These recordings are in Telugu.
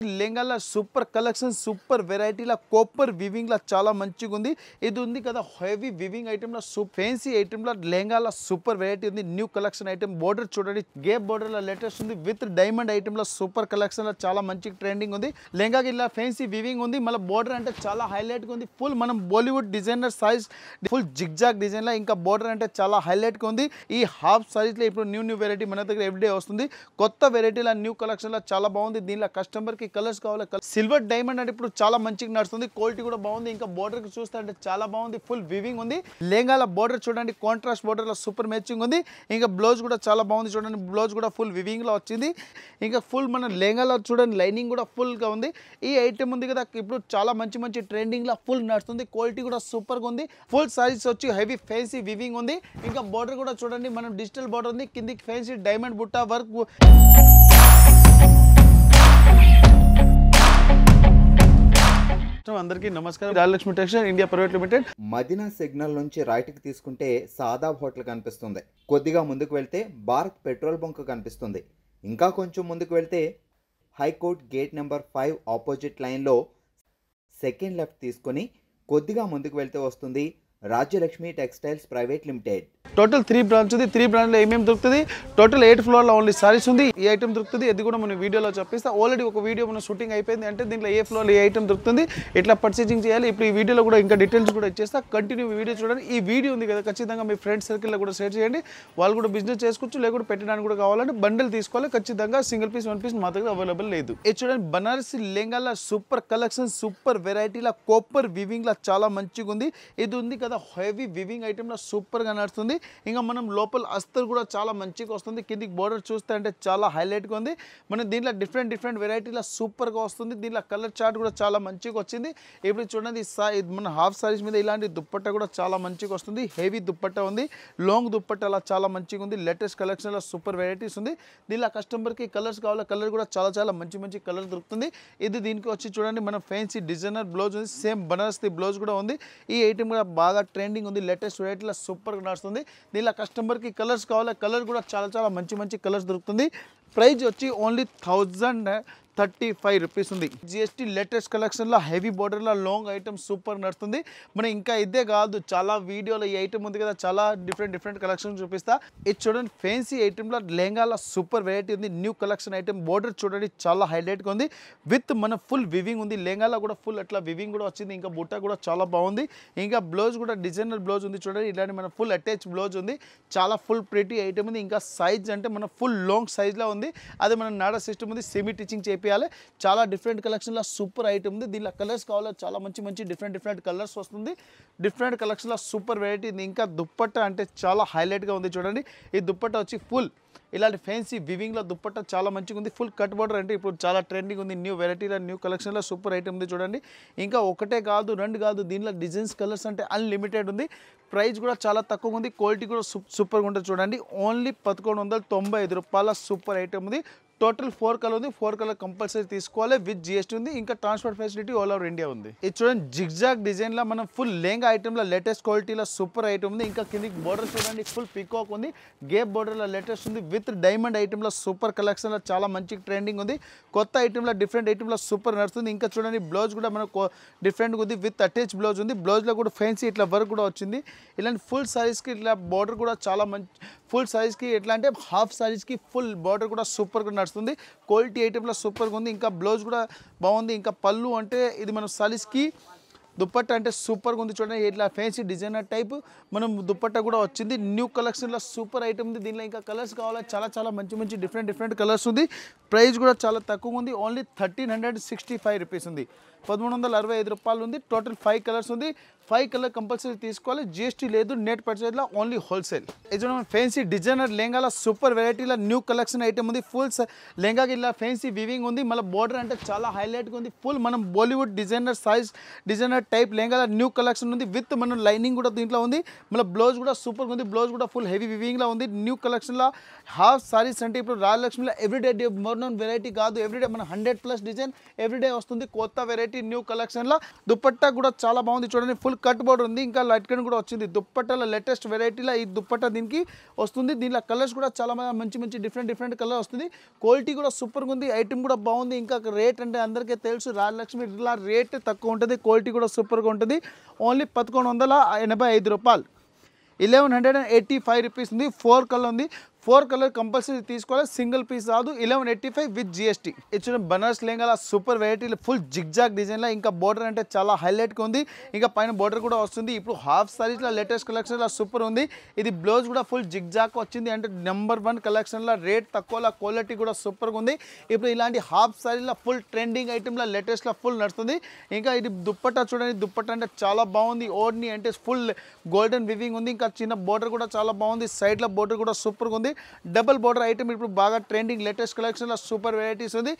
లెంగాల సూపర్ కలెక్షన్ సూపర్ వెరైటీల కాపర్ వివింగ్ లా చాలా మంచిగా ఉంది. ఇది ఉంది కదా హెవీ వివింగ్ ఐటమ్ లా ఫ్యాన్సీ ఐటమ్ లా లెంగాల సూపర్ వెరైటీ ఉంది. న్యూ కలెక్షన్ ఐటమ్ బోర్డర్ చూడండి గేప్ బోర్డర్ లా లేటెస్ట్ ఉంది విత్ డైమండ్ ఐటమ్ లా సూపర్ కలెక్షన్ లా చాలా మంచి ట్రెండింగ్ ఉంది. లెంగాకి ఇలా ఫ్యాన్సీ వివింగ్ ఉంది. మళ్ళీ బోర్డర్ అంటే చాలా హైలైట్ గా ఉంది. ఫుల్ మనం Bollywood designer size full zigzag design లా ఇంకా బోర్డర్ అంటే చాలా హైలైట్ గా ఉంది. ఈ హాఫ్ సైజ్ లో ఇప్పుడు న్యూ వెరైటీ మన దగ్గర ఎవ్రీడే వస్తుంది. కొత్త వెరైటీల న్యూ కలెక్షన్ లా చాలా బాగుంది. దీనిలో కస్టమర్ కి కలర్స్ కావాలి. సిల్వర్ డైమండ్ అంటే ఇప్పుడు చాలా మంచిగా నడుస్తుంది. క్వాలిటీ కూడా బాగుంది. ఇంకా బోర్డర్ కి చూస్తే అంటే చాలా బాగుంది. ఫుల్ వివింగ్ ఉంది. లెంగాల బోర్డర్ చూడండి కాంట్రాస్ట్ బోర్డర్ లో సూపర్ మ్యాచింగ్ ఉంది. ఇంకా బ్లౌజ్ కూడా చాలా బాగుంది. చూడండి బ్లౌజ్ కూడా ఫుల్ వివింగ్ లో వచ్చింది. ఇంకా ఫుల్ మన లెంగాలో చూడండి లైనింగ్ కూడా ఫుల్ గా ఉంది. ఈ ఐటమ్ ఉంది కదా ఇప్పుడు చాలా మంచి ట్రెండింగ్ లా ఫుల్ నడుస్తుంది. క్వాలిటీ కూడా సూపర్ గా ఉంది. ఫుల్ సైజ్ వచ్చి హెవీ ఫ్యాన్సీ వివింగ్ ఉంది. ఇంకా బోర్డర్ కూడా చూడండి మనం డిజిటల్ బోర్డర్ ఉంది. కిందికి ఫ్యాన్సీ డైమండ్ బుట్ట వర్క్. అందరికీ నమస్కారం. Rajalakshmi textile India private limited. Madina signal నుంచి రైట్కి తీసుకుంటే సాదాబ్ హోటల్ కనిపిస్తుంది. కొద్దిగా ముందుకు వెళ్తే భారత్ పెట్రోల్ బంక్ కనిపిస్తుంది. ఇంకా కొంచెం ముందుకు వెళ్తే హైకోర్ట్ గేట్ నెంబర్ 5 ఆపోజిట్ లైన్లో సెకండ్ లెఫ్ట్ తీసుకొని కొద్దిగా ముందుకు వెళ్తే వస్తుంది Rajyalakshmi textiles private limited. Total 3 branch ఉంది. 3 బ్రాంచ్ లో ఏమేమి దొరుకుతుంది? టోటల్ 8 ఫ్లోర్ లో ఓన్లీ సారీస్ ఉంది. ఈ ఐటమ్ దొరుకుతుంది. ఇది కూడా మనం వీడియోలో చూపిస్తా. ఆల్రెడీ ఒక వీడియో మన షూటింగ్ అయిపోయింది. అంటే దీంట్లో ఏ ఫ్లోర్ లో ఏ ఐటమ్ దొరుకుతుంది, ఎట్లా పర్చేసింగ్ చేయాలి, ఇప్పుడు ఈ వీడియోలో కూడా ఇంకా డీటెయిల్స్ కూడా ఇచ్చేస్తా. కంటిన్యూ వీడియో చూడండి. ఈ వీడియో ఉంది కదా ఖచ్చితంగా మీ ఫ్రెండ్స్ సర్కిల్లో కూడా షేర్ చేయండి. వాళ్ళు కూడా బిజినెస్ చేసుకోవచ్చు. లేకుంటే పెట్టడానికి కూడా కావాలంటే బండిల్ తీసుకోవాలి. ఖచ్చితంగా సింగిల్ పీస్ 1 పీస్ మా దగ్గర అవైలబుల్ లేదు. ఇది చూడండి బనారసి లెంగాల సూపర్ కలెక్షన్ సూపర్ వెరైటీల కాపర్ వివింగ్ లా చాలా మంచిగా ఉంది. ఇది ఉంది కదా హెవీ వివింగ్ ఐటమ్ లా సూపర్ గా నడుస్తుంది. ఇంకా మనం లోపల అస్తర్ కూడా చాలా మంచిగా వస్తుంది. కిందికి బోర్డర్ చూస్తే అంటే చాలా హైలైట్ గా ఉంది. మనం దీంట్లో డిఫరెంట్ వెరైటీల సూపర్ గా వస్తుంది. దీంట్లో కలర్ చార్ట్ కూడా చాలా మంచిగా వచ్చింది. ఇప్పుడు చూడండి మన హాఫ్ సారీస్ మీద ఇలాంటి దుప్పట్ట కూడా చాలా మంచిగా వస్తుంది. హెవీ దుప్పట్ట ఉంది. లాంగ్ దుప్పట్ట అలా చాలా మంచిగా ఉంది. లేటెస్ట్ కలెక్షన్ లో సూపర్ వెరైటీస్ ఉంది. దీనిలో కస్టమర్ కి కలర్స్ కావాలి. కలర్ కూడా చాలా మంచి కలర్ దొరుకుతుంది. ఇది దీనికి వచ్చి చూడండి మన ఫ్యాన్సీ డిజైనర్ బ్లౌజ్ ఉంది. సేమ్ బనారసి బ్లౌజ్ కూడా ఉంది. ఈ ఐటమ్ కూడా బాగా ట్రెండింగ్ ఉంది. లేటెస్ట్ వెరైటీలో సూపర్ గా నడుస్తుంది. దీనిలో కస్టమర్ కి కలర్స్ కావాలి. కలర్ కూడా చాలా మంచి కలర్స్ దొరుకుతుంది. ప్రైస్ వచ్చి ఓన్లీ 1035 రూపీస్ ఉంది. జిఎస్టీ లేటెస్ట్ కలెక్షన్లో హెవీ బోర్డర్లో లాంగ్ ఐటమ్ సూపర్ నడుస్తుంది. మనం ఇంకా ఇదే కాదు చాలా వీడియోలో ఈ ఐటమ్ ఉంది కదా చాలా డిఫరెంట్ కలెక్షన్ చూపిస్తా. ఇది చూడండి ఫ్యాన్సీ ఐటమ్లో లెంగాల సూపర్ వెరైటీ ఉంది. న్యూ కలెక్షన్ ఐటమ్ బోర్డర్ చూడండి చాలా హైలైట్గా ఉంది. విత్ మన ఫుల్ వివింగ్ ఉంది. లెంగాలో కూడా ఫుల్ అట్లా వివింగ్ కూడా వచ్చింది. ఇంకా బుట్ట కూడా చాలా బాగుంది. ఇంకా బ్లౌజ్ కూడా డిజైనర్ బ్లౌజ్ ఉంది చూడండి. ఇలాంటి మన ఫుల్ అటాచ్ బ్లౌజ్ ఉంది. చాలా ఫుల్ ప్రిటీ ఐటమ్ ఉంది. ఇంకా సైజ్ అంటే మన ఫుల్ లాంగ్ సైజ్లో ఉంది. అదే మన నాడా సిస్టమ్ ఉంది. సెమీ టీచింగ్ చేయాలి. చాలా డిఫరెంట్ కలెక్షన్లో సూపర్ ఐటమ్ ఉంది. దీనిలో కలర్స్ కావాలి. చాలా మంచి డిఫరెంట్ కలర్స్ వస్తుంది. డిఫరెంట్ కలెక్షన్లో సూపర్ వెరైటీ ఉంది. ఇంకా దుప్పట్ట అంటే చాలా హైలైట్గా ఉంది చూడండి. ఈ దుప్పట్ట వచ్చి ఫుల్ ఇలాంటి ఫ్యాన్సీ వివింగ్లో దుప్పట్ట చాలా మంచిగా ఉంది. ఫుల్ కట్ బోర్డర్ అంటే ఇప్పుడు చాలా ట్రెండింగ్ ఉంది. న్యూ వెరైటీలో న్యూ కలెక్షన్లో సూపర్ ఐటమ్ ఉంది చూడండి. ఇంకా ఒకటే కాదు 2 కాదు దీనిలో డిజైన్స్ కలర్స్ అంటే అన్లిమిటెడ్ ఉంది. ప్రైస్ కూడా చాలా తక్కువ ఉంది. క్వాలిటీ కూడా సూపర్గా ఉంటుంది చూడండి. ఓన్లీ 1195 రూపాయల సూపర్ ఐటమ్ ఉంది. టోటల్ 4 కలర్ ఉంది. 4 కలర్ కంపల్సరీ తీసుకోవాలి. విత్ జిఎస్టీ ఉంది. ఇంకా transport facility all over India ఉంది. ఇది చూడండి జిగ్జాగ్ డిజైన్ లో మనం ఫుల్ లెంగా ఐటమ్ లో లేటెస్ట్ క్వాలిటీలో సూపర్ ఐటమ్ ఉంది. ఇంకా కిందికి బోర్డర్ చూడండి ఫుల్ పికాక్ ఉంది. గేప్ బోర్డర్ లో లేటెస్ట్ ఉంది. విత్ డైమండ్ ఐటమ్ లో సూపర్ కలెక్షన్ లో చాలా మంచి ట్రెండింగ్ ఉంది. కొత్త ఐటమ్ లో డిఫరెంట్ ఐటమ్ లో సూపర్ నడుస్తుంది. ఇంకా చూడండి బ్లౌజ్ కూడా మనకు డిఫరెంట్ ఉంది. విత్ అటాచ్ బ్లౌజ్ ఉంది. బ్లౌజ్ లో కూడా ఫ్యాన్సీ ఇట్లా వర్క్ కూడా వచ్చింది. ఇలాంటి ఫుల్ సారీస్ కి ఇట్లా బోర్డర్ కూడా చాలా మంచి ఫుల్ సారీస్ కి ఎట్లా అంటే హాఫ్ సారీస్ కి ఫుల్ బోర్డర్ కూడా సూపర్ గా నడుస్తుంది. క్వాలిటీ ఐటమ్లో సూపర్గా ఉంది. ఇంకా బ్లౌజ్ కూడా బాగుంది. ఇంకా పళ్ళు అంటే ఇది మన సారీస్కి దుప్పట్ట అంటే సూపర్గా ఉంది చూడండి. ఇట్లా ఫ్యాన్సీ డిజైనర్ టైప్ మనం దుప్పట్ట కూడా వచ్చింది. న్యూ కలెక్షన్లో సూపర్ ఐటమ్ ఉంది. దీనిలో ఇంకా కలర్స్ కావాలి. చాలా మంచి డిఫరెంట్ కలర్స్ ఉంది. ప్రైస్ కూడా చాలా తక్కువ ఉంది. ఓన్లీ 1365 రూపీస్ ఉంది. 1365 రూపాయలు ఉంది. టోటల్ 5 కలర్స్ ఉంది. 5 కలర్ కంపల్సరీ తీసుకోవాలి. జిఎస్టీ లేదు. నెట్ పర్చేజ్లో ఓన్లీ హోల్సేల్. ఇది ఫ్యాన్సీ డిజైనర్ లెంగాల సూపర్ వెరైటీలో న్యూ కలెక్షన్ ఐటమ్ ఉంది. ఫుల్ లెంగాకి ఇలా ఫ్యాన్సీ వివింగ్ ఉంది. మళ్ళీ బోర్డర్ అంటే చాలా హైలైట్గా ఉంది. ఫుల్ మనం Bollywood designer size designer type lehenga new collection ఉంది విత్ మన లైనింగ్ కూడా దీంట్లో ఉంది మళ్ళీ బ్లౌజ్ కూడా సూపర్ ఉంది బ్లౌజ్ కూడా ఫుల్ హెవీ వివింగ్లో ఉంది న్యూ కలెక్షన్లో హాఫ్ సారీస్ అంటే ఇప్పుడు రాజలక్ష్మిలో ఎవ్రీడే మోడర్న్ వెరైటీ కాదు ఎవ్రీడే మన 100+ డిజైన్ ఎవ్రీడే వస్తుంది కొత్త వెరైటీ న్యూ కలెక్షన్లో దుపట్టా కూడా చాలా బాగుంది చూడండి ఫుల్ కట్ బోర్డర్ ఉంది ఇంకా లైట్ కట్ కూడా వచ్చింది దుపట్టాలో లేటెస్ట్ వెరైటీలో ఈ దుపట్టా దీనికి వస్తుంది దీనిలో కలర్స్ కూడా చాలా మంచి డిఫరెంట్ కలర్ వస్తుంది క్వాలిటీ కూడా సూపర్గా ఉంది ఐటమ్ కూడా బాగుంది ఇంకా రేట్ అంటే అందరికీ తెలుసు రాజలక్ష్మి ఇలా రేట్ తక్కువ ఉంటుంది క్వాలిటీ కూడా సూపర్గా ఉంటుంది ఓన్లీ 1185 రూపాయలు 1185 రూపీస్ ఉంది 4 కలర్ ఉంది 4 కలర్ కంపల్సరీ తీసుకోవాలి సింగిల్ పీస్ రాదు 1185 విత్ జిఎస్టీ ఇచ్చిన బనారస్ లెహంగా సూపర్ వెరైటీలో ఫుల్ జిగ్జాగ్ డిజైన్లో ఇంకా బోర్డర్ అంటే చాలా హైలైట్గా ఉంది ఇంకా పైన బోర్డర్ కూడా వస్తుంది ఇప్పుడు హాఫ్ సారీస్లో లేటెస్ట్ కలెక్షన్లో సూపర్ ఉంది ఇది బ్లౌజ్ కూడా ఫుల్ జిగ్జాగ్ వచ్చింది అంటే నెంబర్ 1 కలెక్షన్లో రేట్ తక్కువలో క్వాలిటీ కూడా సూపర్గా ఉంది ఇప్పుడు ఇలాంటి హాఫ్ సారీలో ఫుల్ ట్రెండింగ్ ఐటెంలో లేటెస్ట్లో ఫుల్ నడుస్తుంది ఇంకా ఇది దుప్పట్టా చూడండి దుప్పట్టా అంటే చాలా బాగుంది ఓడ్ని అంటే ఫుల్ గోల్డెన్ వివింగ్ ఉంది ఇంకా చిన్న బోర్డర్ కూడా చాలా బాగుంది సైడ్లో బోర్డర్ కూడా సూపర్గా ఉంది డబుల్ బోర్డర్ ఐటమ్ ఇప్పుడు బాగా ట్రెండింగ్ లేటెస్ట్ కలెక్షన్లో సూపర్ వెరైటీస్ ఉంది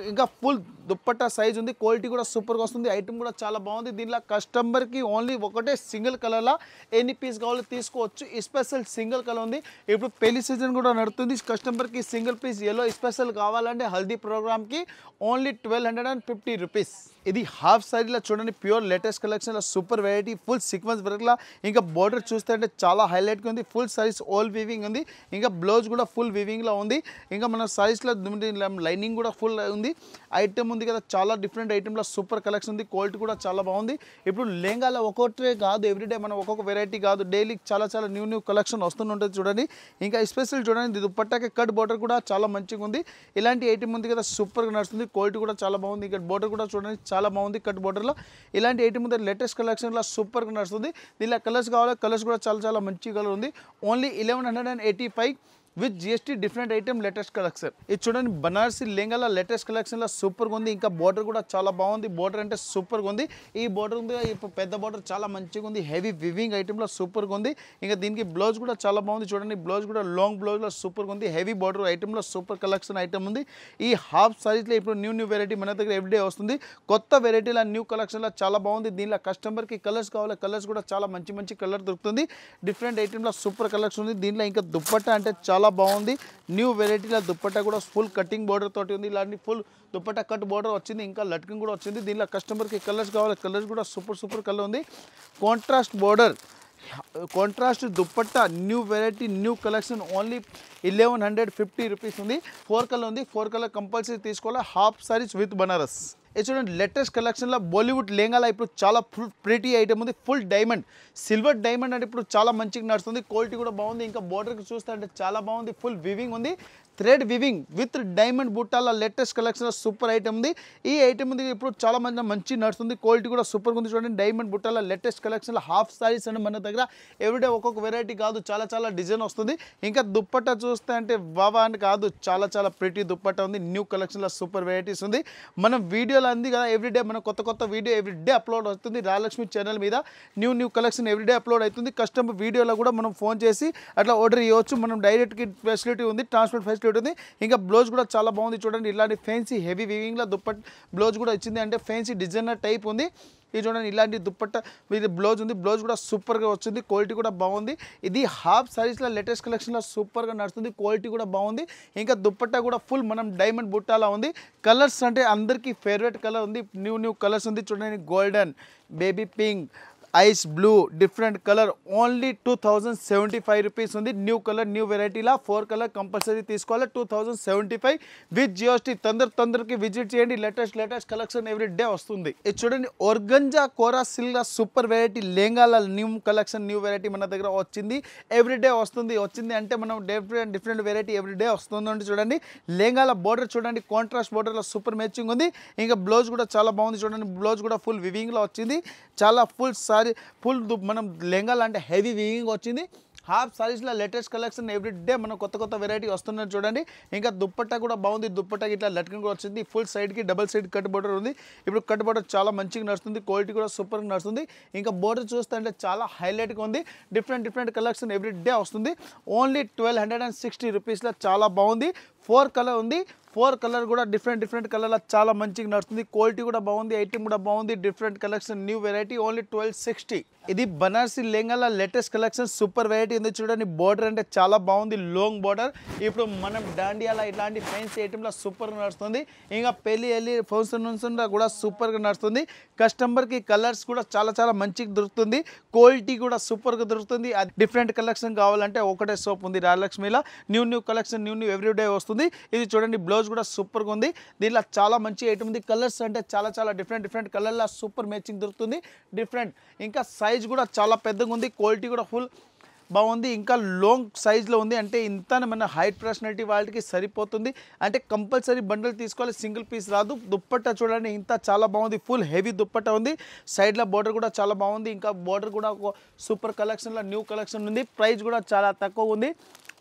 ఇంకా ఫుల్ దుప్పట్టా సైజ్ ఉంది క్వాలిటీ కూడా సూపర్గా వస్తుంది ఐటమ్ కూడా చాలా బాగుంది దీనిలో కస్టమర్కి ఓన్లీ ఒకటే సింగిల్ కలర్లో ఎన్ని పీస్ కావాలో తీసుకోవచ్చు స్పెషల్ సింగిల్ కలర్ ఉంది ఇప్పుడు పెళ్లి సీజన్ కూడా నడుస్తుంది కస్టమర్కి సింగిల్ పీస్ ఎల్లో స్పెషల్ కావాలంటే హల్దీ ప్రోగ్రామ్కి ఓన్లీ 1250 రూపీస్ ఇది హాఫ్ సారీలో చూడండి ప్యూర్ లేటెస్ట్ కలెక్షన్లో సూపర్ వెరైటీ ఫుల్ సీక్వెన్స్ వర్క్లా ఇంకా బోర్డర్ చూస్తే అంటే చాలా హైలైట్గా ఉంది ఫుల్ సారీస్ ఆల్ వీవింగ్ ఉంది ఇంకా బ్లౌజ్ కూడా ఫుల్ వీవింగ్లో ఉంది ఇంకా మన సారీస్లో లైనింగ్ కూడా ఫుల్ ఉంది ఐటమ్ ఉంది కదా చాలా డిఫరెంట్ ఐటమ్లో సూపర్ కలెక్షన్ ఉంది క్వాలిటీ కూడా చాలా బాగుంది ఇప్పుడు లెహంగాలో ఒక్కొక్కటే కాదు ఎవ్రీడే మనం ఒక్కొక్క వెరైటీ కాదు డైలీ చాలా న్యూ కలెక్షన్ వస్తుంటుంది చూడండి ఇంకా స్పెషల్ చూడండి దుపట్టాకి కట్ బోర్డర్ కూడా చాలా మంచిగా ఉంది ఇలాంటి ఐటమ్ ఉంది కదా సూపర్గా నడుస్తుంది క్వాలిటీ కూడా చాలా బాగుంది ఇక్కడ బోర్డర్ కూడా చూడండి చాలా బాగుంది కట్ బోర్డర్లో ఇలాంటి ఐటమ్ ఉంది లేటెస్ట్ కలెక్షన్లో సూపర్గా నడుస్తుంది దీనిలో కలర్స్ కావాలి కలర్స్ కూడా చాలా మంచి కలర్ ఉంది only 1185 with GST different item latest collection ఇది చూడండి బనారసి లెహంగాలో లేటెస్ట్ కలెక్షన్లో సూపర్గా ఉంది ఇంకా బోర్డర్ కూడా చాలా బాగుంది బోర్డర్ అంటే సూపర్గా ఉంది ఈ బోర్డర్ ఉంది ఇప్పుడు పెద్ద బోర్డర్ చాలా మంచిగా ఉంది హెవీ వివింగ్ ఐటమ్లో సూపర్గా ఉంది ఇంకా దీనికి బ్లౌజ్ కూడా చాలా బాగుంది చూడండి బ్లౌజ్ కూడా లాంగ్ బ్లౌజ్లో సూపర్గా ఉంది హెవీ బోర్డర్ ఐటమ్లో సూపర్ కలెక్షన్ ఐటమ్ ఉంది ఈ హాఫ్ సారీస్లో ఇప్పుడు న్యూ వెరైటీ మన దగ్గర ఎవ్రీడే వస్తుంది కొత్త వెరైటీలో న్యూ కలెక్షన్లో చాలా బాగుంది దీనిలో కస్టమర్కి కలర్స్ కావాలి కలర్స్ కూడా చాలా మంచి కలర్ దొరుకుతుంది డిఫరెంట్ ఐటమ్లో సూపర్ కలెక్షన్ ఉంది దీనిలో ఇంకా దుప్పట్టా అంటే చాలా బాగుంది న్యూ వెరైటీలో దుపట్టా కూడా ఫుల్ కటింగ్ బోర్డర్ తోటి ఉంది ఇలాంటి ఫుల్ దుపట్టా కట్ బోర్డర్ వచ్చింది ఇంకా లట్కింగ్ కూడా వచ్చింది దీనిలో కస్టమర్కి కలర్స్ కావాలి కలర్స్ కూడా సూపర్ కలర్ ఉంది contrast border contrast dupatta new variety new collection only 1150 rupees ఉంది 4 కలర్ ఉంది 4 కలర్ కంపల్సరీ తీసుకోవాలి హాఫ్ సారీస్ విత్ బనారస్ ఇది చూడండి లేటెస్ట్ కలెక్షన్లో బాలీవుడ్ లెహంగాలో ఇప్పుడు చాలా ఫుల్ ప్రిటీ ఐటమ్ ఉంది ఫుల్ డైమండ్ సిల్వర్ డైమండ్ అంటే ఇప్పుడు చాలా మంచిగా నడుస్తుంది క్వాలిటీ కూడా బాగుంది ఇంకా బోర్డర్కి చూస్తే అంటే చాలా బాగుంది ఫుల్ వివింగ్ ఉంది థ్రెడ్ వివింగ్ విత్ డైమండ్ బుట్టాల లేటెస్ట్ కలెక్షన్ సూపర్ ఐటమ్ ఉంది ఈ ఐటమ్ ఉంది ఇప్పుడు చాలా మంచి నడుస్తుంది క్వాలిటీ కూడా సూపర్గా ఉంది చూడండి డైమండ్ బుట్టాల లేటెస్ట్ కలెక్షన్లో హాఫ్ సారీస్ అని మన దగ్గర ఎవ్రీడే ఒక్కొక్క వెరైటీ కాదు చాలా డిజైన్ వస్తుంది ఇంకా దుప్పట్టా చూస్తే అంటే బాబా అని కాదు చాలా ప్రిటీ దుప్పట్టా ఉంది న్యూ కలెక్షన్లో సూపర్ వెరైటీస్ ఉంది మనం వీడియోలో అంది కదా ఎవ్రీడే మన కొత్త వీడియో ఎవ్రీడే అప్లోడ్ అవుతుంది రాజలక్ష్మి ఛానల్ మీద న్యూ కలెక్షన్ ఎవ్రీడే అప్లోడ్ అవుతుంది కస్టమర్ వీడియోలో కూడా మనం ఫోన్ చేసి అట్లా ఆర్డర్ ఇవ్వచ్చు మనం డైరెక్ట్కి ఫెసిలిటీ ఉంది ట్రాన్స్పోర్ట్ ఫెసిలిటీ ఉంది ఇంకా బ్లౌజ్ కూడా చాలా బాగుంది చూడండి ఇలాంటి ఫ్యాన్సీ హెవీ వీవింగ్లో దుప్పట్ బ్లౌజ్ కూడా ఇచ్చింది అంటే ఫ్యాన్సీ డిజైనర్ టైప్ ఉంది ఇది చూడండి ఇలాంటి దుప్పట్టా ఇది బ్లౌజ్ ఉంది బ్లౌజ్ కూడా సూపర్గా వచ్చింది క్వాలిటీ కూడా బాగుంది ఇది హాఫ్ సారీస్లో లేటెస్ట్ కలెక్షన్లో సూపర్గా నడుస్తుంది క్వాలిటీ కూడా బాగుంది ఇంకా దుప్పట్టా కూడా ఫుల్ మనం డైమండ్ బుట్టాలా ఉంది కలర్స్ అంటే అందరికీ ఫేవరెట్ కలర్ ఉంది న్యూ కలర్స్ ఉంది చూడండి golden baby pink ice blue different colour only 2075 rupees ఉంది న్యూ కలర్ న్యూ వెరైటీలా 4 కలర్ కంపల్సరీ తీసుకోవాలి 2075 విత్ జిఎస్టీ తొందరకి విజిట్ చేయండి లేటెస్ట్ కలెక్షన్ ఎవ్రీ డే వస్తుంది ఇది చూడండి organza kora silk super variety లెహంగాల న్యూ కలెక్షన్ న్యూ వెరైటీ మన దగ్గర వచ్చింది ఎవ్రీడే వచ్చింది అంటే మనం డిఫరెంట్ వెరైటీ ఎవ్రీడే వస్తుంది చూడండి లెహంగాల బోర్డర్ చూడండి కాంట్రాస్ట్ బోర్డర్లో సూపర్ మ్యాచింగ్ ఉంది ఇంకా బ్లౌజ్ కూడా చాలా బాగుంది చూడండి బ్లౌజ్ కూడా ఫుల్ వివింగ్లో వచ్చింది చాలా ఫుల్ మనం లెహంగాలు అంటే హెవీ వీవింగ్ వచ్చింది హాఫ్ సారీస్లో లేటెస్ట్ కలెక్షన్ ఎవ్రీడే మనం కొత్త వెరైటీ వస్తున్నారు చూడండి ఇంకా దుప్పట్టా కూడా బాగుంది దుప్పట్టాకి ఇట్లా లట్కింగ్ కూడా వచ్చింది ఫుల్ సైడ్కి డబల్ సైడ్ కట్ బోర్డర్ ఉంది ఇప్పుడు కట్ బోర్డర్ చాలా మంచిగా నడుస్తుంది క్వాలిటీ కూడా సూపర్గా నడుస్తుంది ఇంకా బోర్డర్ చూస్తే అంటే చాలా హైలైట్గా ఉంది డిఫరెంట్ కలెక్షన్ ఎవ్రీడే వస్తుంది ఓన్లీ 1260 రూపీస్లో చాలా బాగుంది 4 కలర్ ఉంది 4 కలర్ కూడా డిఫరెంట్ కలర్లో చాలా మంచిగా నడుస్తుంది. క్వాలిటీ కూడా బాగుంది, ఐటమ్ కూడా బాగుంది. Different collection, new variety, only 1260. ఇది బనారసి లెహంగాల లేటెస్ట్ కలెక్షన్, సూపర్ వెరైటీ ఉంది చూడండి. బోర్డర్ అంటే చాలా బాగుంది, లాంగ్ బోర్డర్. ఇప్పుడు మనం డాండియాల ఇట్లాంటి ఫ్యాన్సీ ఐటమ్లో సూపర్గా నడుస్తుంది. ఇంకా పెళ్ళి ఫంక్షన్ కూడా సూపర్గా నడుస్తుంది. కస్టమర్కి కలర్స్ కూడా చాలా మంచిగా దొరుకుతుంది. క్వాలిటీ కూడా సూపర్గా దొరుకుతుంది. డిఫరెంట్ కలెక్షన్ కావాలంటే ఒకటే షాప్ ఉంది రాజలక్ష్మిలో. న్యూ కలెక్షన్ న్యూ ఎవ్రీడే వస్తుంది. ఇది చూడండి, బ్లౌజ్ కూడా సూపర్గా ఉంది. దీనిలో చాలా మంచి ఐటమ్ ఉంది. కలర్స్ అంటే చాలా డిఫరెంట్ కలర్లో సూపర్ మ్యాచింగ్ దొరుకుతుంది. డిఫరెంట్ ఇంకా సైజ్ కూడా చాలా పెద్దగా ఉంది. క్వాలిటీ కూడా ఫుల్ బాగుంది. ఇంకా లాంగ్ సైజ్లో ఉంది. అంటే ఇంత మన హైట్ పర్సనాలిటీ వాళ్ళకి సరిపోతుంది. అంటే కంపల్సరీ బండల్ తీసుకోవాలి, సింగిల్ పీస్ రాదు. దుప్పట్టా చూడండి, ఇంత చాలా బాగుంది. ఫుల్ హెవీ దుప్పట్టా ఉంది. సైడ్లో బోర్డర్ కూడా చాలా బాగుంది. ఇంకా బోర్డర్ కూడా సూపర్ కలెక్షన్లో న్యూ కలెక్షన్ ఉంది. ప్రైస్ కూడా చాలా తక్కువ ఉంది,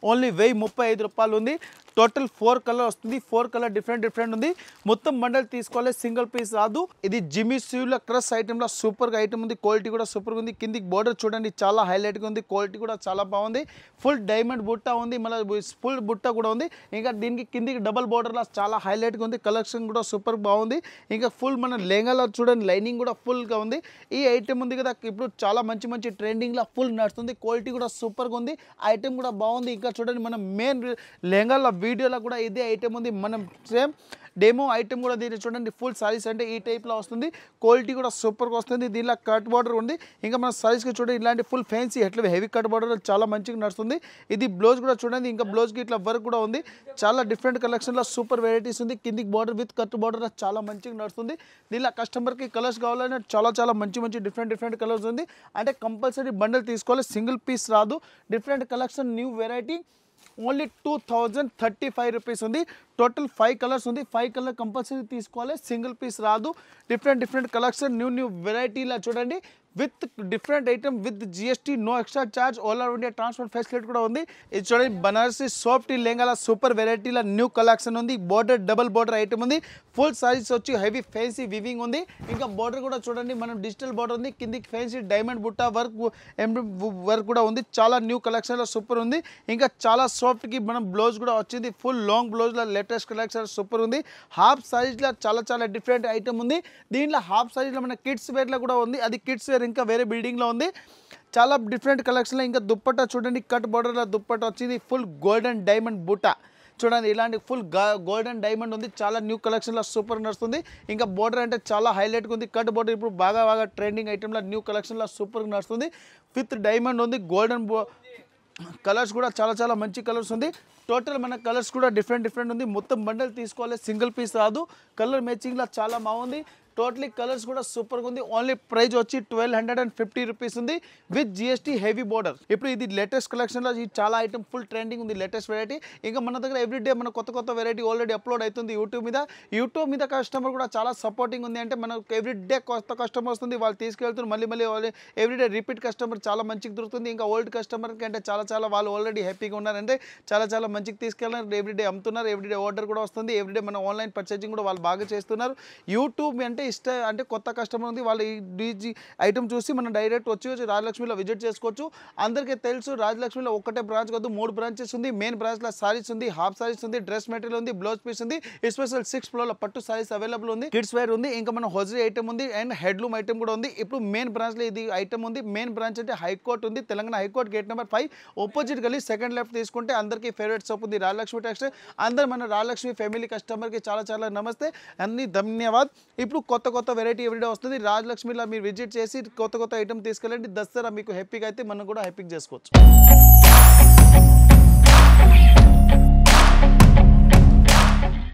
ఓన్లీ 1035 రూపాయలు ఉంది. టోటల్ 4 కలర్ వస్తుంది. 4 కలర్ డిఫరెంట్ ఉంది. మొత్తం బండల్ తీసుకోవాలి, సింగిల్ పీస్ రాదు. ఇది జిమ్మి సీవ్లో క్రష్ ఐటెంలో సూపర్గా ఐటమ్ ఉంది. క్వాలిటీ కూడా సూపర్గా ఉంది. కిందికి బోర్డర్ చూడండి, చాలా హైలైట్గా ఉంది. క్వాలిటీ కూడా చాలా బాగుంది. ఫుల్ డైమండ్ బుట్ట ఉంది, మళ్ళీ ఫుల్ బుట్ట కూడా ఉంది. ఇంకా దీనికి కిందికి డబల్ బోర్డర్లో చాలా హైలైట్గా ఉంది. కలెక్షన్ కూడా సూపర్ బాగుంది. ఇంకా ఫుల్ మన లెహంగాలో చూడండి, లైనింగ్ కూడా ఫుల్గా ఉంది. ఈ ఐటమ్ ఉంది కదా, ఇప్పుడు చాలా మంచి ట్రెండింగ్లో ఫుల్ నడుస్తుంది. క్వాలిటీ కూడా సూపర్గా ఉంది. ఐటమ్ కూడా బాగుంది. ఇంకా చూడండి, మనం మెయిన్ లెహంగాలో వీడియోలో కూడా ఇదే ఐటమ్ ఉంది. మనం సేమ్ డెమో ఐటమ్ కూడా దీన్ని చూడండి. ఫుల్ సారీస్ అంటే ఈ టైప్లో వస్తుంది. క్వాలిటీ కూడా సూపర్గా వస్తుంది. దీనిలో కట్ బార్డర్ ఉంది. ఇంకా మన సారీస్కి చూడండి, ఇలాంటి full fancy heavy cut border చాలా మంచిగా నడుస్తుంది. ఇది బ్లౌజ్ కూడా చూడండి, ఇంకా బ్లౌజ్కి ఇట్లా వర్క్ కూడా ఉంది. చాలా డిఫరెంట్ కలెక్షన్లో సూపర్ వెరైటీస్ ఉంది. కిందికి బార్డర్ విత్ కట్ బార్డర్ చాలా మంచిగా నడుస్తుంది. దీనిలో కస్టమర్కి కలర్స్ కావాలంటే చాలా మంచి డిఫరెంట్ కలర్స్ ఉంది. అంటే కంపల్సరీ బండల్ తీసుకోవాలి, సింగిల్ పీస్ రాదు. Different collection, new variety, only 2035 rupees ఉంది. టోటల్ 5 కలర్స్ ఉంది. 5 కలర్ కంపల్సరీ తీసుకోవాలి, సింగిల్ పీస్ రాదు. డిఫరెంట్ కలెక్షన్, న్యూ వెరైటీలా చూడండి. With different item, with GST, no extra charge, all over India transport facility కూడా ఉంది. ఇది చూడండి, బనారసి సాఫ్ట్ లెహంగాల సూపర్ వెరైటీల న్యూ కలెక్షన్ ఉంది. బోర్డర్ డబల్ బోర్డర్ ఐటమ్ ఉంది. ఫుల్ సారీస్ వచ్చి హెవీ ఫ్యాన్సీ వివింగ్ ఉంది. ఇంకా బోర్డర్ కూడా చూడండి, మనం డిజిటల్ బోర్డర్ ఉంది. కిందికి ఫ్యాన్సీ డైమండ్ బుట్ట వర్క్ కూడా ఉంది. చాలా న్యూ కలెక్షన్లో సూపర్ ఉంది. ఇంకా చాలా సాఫ్ట్కి మనం బ్లౌజ్ కూడా వచ్చింది. ఫుల్ లాంగ్ బ్లౌజ్లో లేటెస్ట్ కలెక్షన్ సూపర్ ఉంది. హాఫ్ సారీస్లో చాలా డిఫరెంట్ ఐటమ్ ఉంది. దీంట్లో హాఫ్ సారీస్లో మన కిడ్స్ వేర్లో కూడా ఉంది. అది కిడ్స్ వేర్ ఇంకా వేరే బిల్డింగ్లో ఉంది. చాలా డిఫరెంట్ కలెక్షన్లో. ఇంకా దుప్పట్టా చూడండి, కట్ బార్డర్లో దుప్పట్టా వచ్చింది. ఫుల్ గోల్డెన్ డైమండ్ బుట్ట చూడండి, ఇలాంటి ఫుల్ గోల్డెన్ డైమండ్ ఉంది. చాలా న్యూ కలెక్షన్లో సూపర్ నడుస్తుంది. ఇంకా బోర్డర్ అంటే చాలా హైలైట్గా ఉంది. కట్ బోర్డర్ ఇప్పుడు బాగా ట్రెండింగ్ ఐటెంలో న్యూ కలెక్షన్లో సూపర్గా నడుస్తుంది. విత్ డైమండ్ ఉంది. గోల్డెన్ కలర్స్ కూడా చాలా మంచి కలర్స్ ఉంది. టోటల్ మన కలర్స్ కూడా డిఫరెంట్ ఉంది. మొత్తం బండల్ తీసుకోవాలి, సింగిల్ పీస్ రాదు. కలర్ మ్యాచింగ్లో చాలా బాగుంది. టోటలీ కలర్స్ కూడా సూపర్గా ఉంది. ఓన్లీ ప్రైస్ వచ్చి 1250 రూపీస్ ఉంది, విత్ జిఎస్టీ హెవీ బోర్డర్. ఇప్పుడు ఇది లేటెస్ట్ కలెక్షన్లో ఇది చాలా ఐటమ్ ఫుల్ ట్రెండింగ్ ఉంది, లేటెస్ట్ వెరైటీ. ఇంకా మన దగ్గర ఎవ్రీడే మన కొత్త వెరైటీ ఆల్రెడీ అప్లోడ్ అవుతుంది యూట్యూబ్ మీద. కస్టమర్ కూడా చాలా సపోర్టింగ్ ఉంది. అంటే మనకు ఎవ్రీడే కొత్త కస్టమర్ వస్తుంది, వాళ్ళు తీసుకెళ్తున్నారు. మళ్ళీ ఎవ్రీడే రిపీట్ కస్టమర్ చాలా మంచిగా దొరుకుతుంది. ఇంకా ఓల్డ్ కస్టమర్కి అంటే చాలా వాళ్ళు ఆల్రెడీ హ్యాపీగా ఉన్నారంటే చాలా మంచిగా తీసుకెళ్ళినారు. ఎవ్రీడే అమ్ముతున్నారు, ఎవ్రీడే ఆర్డర్ కూడా వస్తుంది. ఎవ్రీడే మన ఆన్లైన్ పర్చేజింగ్ కూడా వాళ్ళు బాగా చేస్తున్నారు. యూట్యూబ్ అంటే కొత్త కస్టమర్ ఉంది, వాళ్ళు ఈ ఐటమ్ చూసి మనం డైరెక్ట్ వచ్చి రాజలక్ష్మిలో విజిట్ చేసుకోవచ్చు. అందరికీ తెలుసు, రాజలక్ష్మిలో ఒకటే బ్రాంచ్ కాదు, 3 బ్రాంచెస్ ఉంది. మెయిన్ బ్రాంచ్లో సారీస్ ఉంది, హాఫ్ సారీస్ ఉంది, డ్రెస్ మెటీరియల్ ఉంది, బ్లౌజ్ పీస్ ఉంది. స్పెషల్ 6 ఫ్లోర్లో పట్టు సారీస్ అవైలబుల్ ఉంది. కిడ్స్ వేర్ ఉంది. ఇంకా మన హోజరీ ఐటమ్ ఉంది అండ్ హెడ్లూమ్ ఐటమ్ కూడా ఉంది. ఇప్పుడు మెయిన్ బ్రాంచ్లో ఇది ఐటమ్ ఉంది. మెయిన్ బ్రాంచ్ అంటే హైకోర్ట్ ఉంది, Telangana high court gate number 5 opposite గల్లీ సెకండ్ లెఫ్ట్ తీసుకుంటే అందరికీ ఫేవరెట్ షాప్ ఉంది రాజలక్ష్మి టెక్స్టైల్. అందరు మన రాజలక్ష్మి ఫ్యామిలీ కస్టమర్కి చాలా నమస్తే, అన్ని ధన్యవాద్. ఇప్పుడు కొత్త వెరైటీ ఎవ్రీడే వస్తుంది. రాజలక్ష్మిలో మీరు విజిట్ చేసి కొత్త ఐటమ్ తీసుకెళ్ళండి. దసరా మీకు హ్యాపీగా అయితే మనం కూడా హ్యాపీగా చేసుకోవచ్చు.